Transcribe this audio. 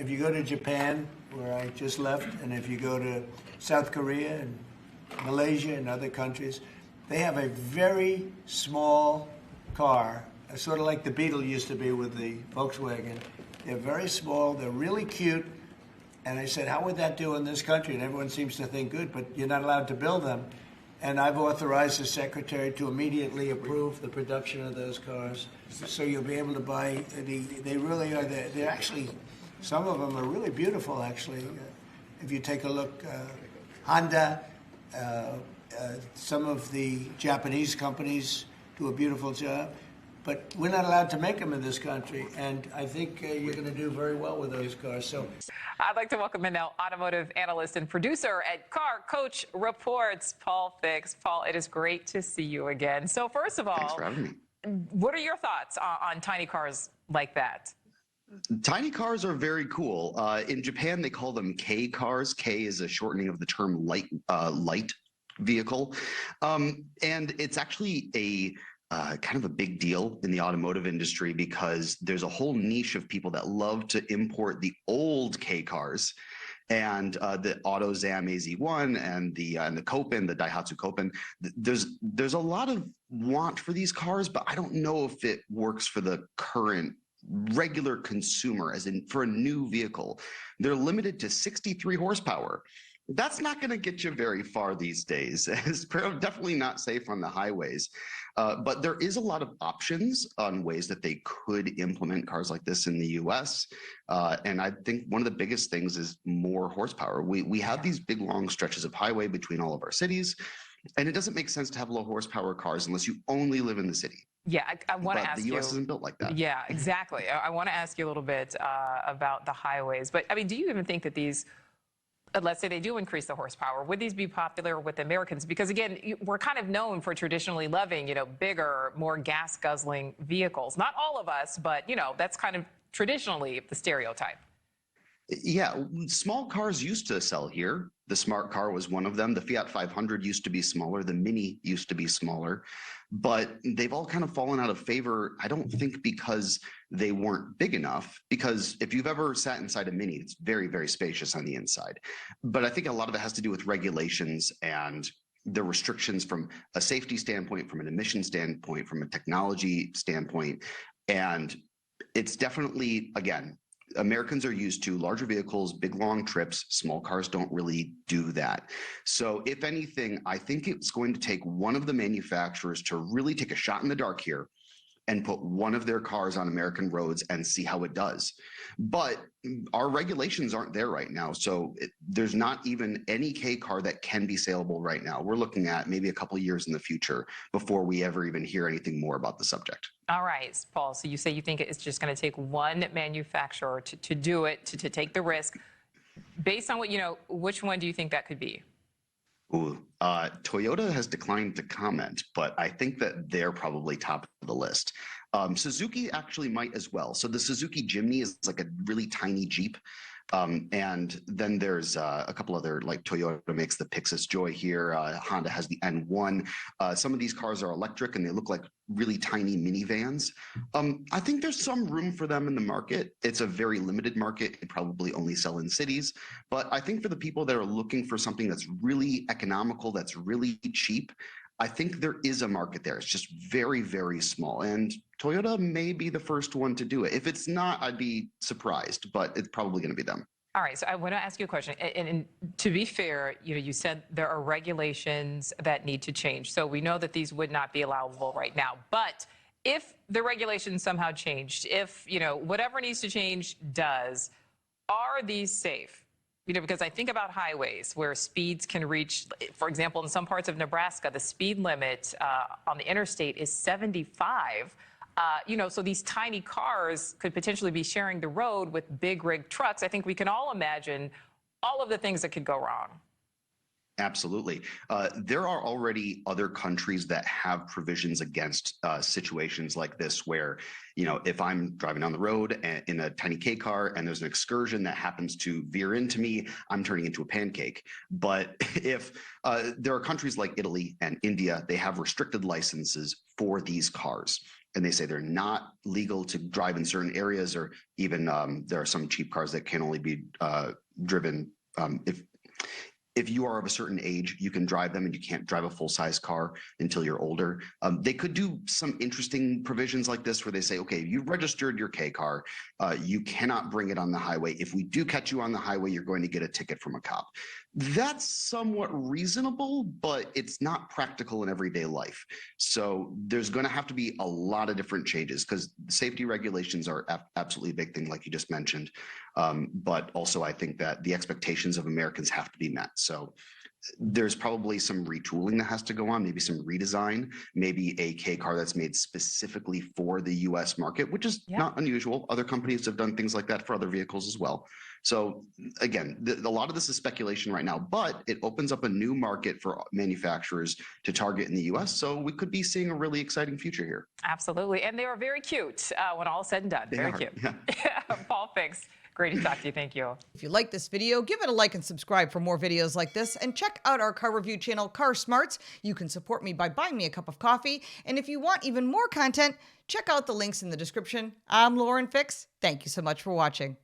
If you go to Japan, where I just left, and if you go to South Korea and Malaysia and other countries, they have a very small car, sort of like the Beetle used to be with the Volkswagen. They're very small, they're really cute. And I said, how would that do in this country? And everyone seems to think good, but you're not allowed to build them. And I've authorized the secretary to immediately approve the production of those cars. So you'll be able to buy, they really are, they're actually, some of them are really beautiful, actually. If you take a look, Honda, some of the Japanese companies do a beautiful job. But we're not allowed to make them in this country, and I think you're going to do very well with those cars. So, I'd like to welcome in now automotive analyst and producer at Car Coach Reports, Paul Fix. Paul, it is great to see you again. So first of all, thanks for having me. What are your thoughts on tiny cars like that? Tiny cars are very cool. In Japan, they call them K cars. K is a shortening of the term light vehicle, and it's actually a kind of a big deal in the automotive industry because there's a whole niche of people that love to import the old K cars and the AutoZam AZ1 and the Copen, the Daihatsu Copen. There's a lot of want for these cars, but I don't know if it works for the current regular consumer, as in for a new vehicle. They're limited to 63 horsepower. That's not going to get you very far these days. It's definitely not safe on the highways. But there is a lot of options on ways that they could implement cars like this in the US. And I think one of the biggest things is more horsepower. We have these big, long stretches of highway between all of our cities. And it doesn't make sense to have low horsepower cars unless you only live in the city. Yeah, I want to ask you. The U.S. isn't built like that. Yeah, exactly. I want to ask you a little bit about the highways. But I mean, do you even think that these, let's say they do increase the horsepower, would these be popular with Americans? Because again, we're kind of known for traditionally loving, bigger, more gas guzzling vehicles. Not all of us, but that's kind of traditionally the stereotype. Yeah, small cars used to sell here. The Smart Car was one of them. The Fiat 500 used to be smaller. The Mini used to be smaller. But they've all kind of fallen out of favor, I don't think because they weren't big enough. Because if you've ever sat inside a Mini, it's very, very spacious on the inside. But I think a lot of it has to do with regulations and the restrictions from a safety standpoint, from an emission standpoint, from a technology standpoint. And it's definitely, again, Americans are used to larger vehicles, big, long trips. Small cars don't really do that. So if anything, I think it's going to take one of the manufacturers to really take a shot in the dark here and put one of their cars on American roads and see how it does. But our regulations aren't there right now. So there's not even any K car that can be saleable right now. We're looking at maybe a couple of years in the future before we ever even hear anything more about the subject. All right, Paul, so you say you think it's just going to take one manufacturer to do it, to take the risk. Based on what which one do you think that could be? Ooh, Toyota has declined to comment, but I think that they're probably top of the list. Suzuki actually might as well. So the Suzuki Jimny is like a really tiny Jeep. And then there's a couple other, like Toyota makes the Pixus Joy here. Honda has the N1. Some of these cars are electric and they look like really tiny minivans. I think there's some room for them in the market. It's a very limited market. It probably only sell in cities. But I think for the people that are looking for something that's really economical, that's really cheap, I think there is a market there. It's just very, very small. And Toyota may be the first one to do it. If it's not, I'd be surprised, but it's probably going to be them. All right, so I want to ask you a question. And to be fair, you said there are regulations that need to change. So we know that these would not be allowable right now. But if the regulations somehow changed, if, whatever needs to change does, are these safe? Because I think about highways where speeds can reach, for example, in some parts of Nebraska, the speed limit on the interstate is 75. So these tiny cars could potentially be sharing the road with big rig trucks. I think we can all imagine all of the things that could go wrong. Absolutely. There are already other countries that have provisions against situations like this where, if I'm driving on the road in a tiny K car and there's an excursion that happens to veer into me, I'm turning into a pancake. But if there are countries like Italy and India, they have restricted licenses for these cars. and they say they're not legal to drive in certain areas, or even there are some cheap cars that can only be driven if you are of a certain age, you can drive them, and you can't drive a full-size car until you're older. They could do some interesting provisions like this where they say, okay, you've registered your K car, you cannot bring it on the highway. If we do catch you on the highway, you're going to get a ticket from a cop. That's somewhat reasonable, but it's not practical in everyday life. So there's going to have to be a lot of different changes, because safety regulations are absolutely a big thing, like you just mentioned. But also, I think that the expectations of Americans have to be met. So there's probably some retooling that has to go on, maybe some redesign, maybe a K car that's made specifically for the US market, which is not unusual. Other companies have done things like that for other vehicles as well. So again, a lot of this is speculation right now, but it opens up a new market for manufacturers to target in the US. So we could be seeing a really exciting future here. Absolutely. And they are very cute when all is said and done. Very cute. Yeah. Paul Fix, great to talk to you. Thank you. If you like this video, give it a like and subscribe for more videos like this, and check out our car review channel, Car Smarts. You can support me by buying me a cup of coffee, and if you want even more content, check out the links in the description. I'm Lauren Fix. Thank you so much for watching.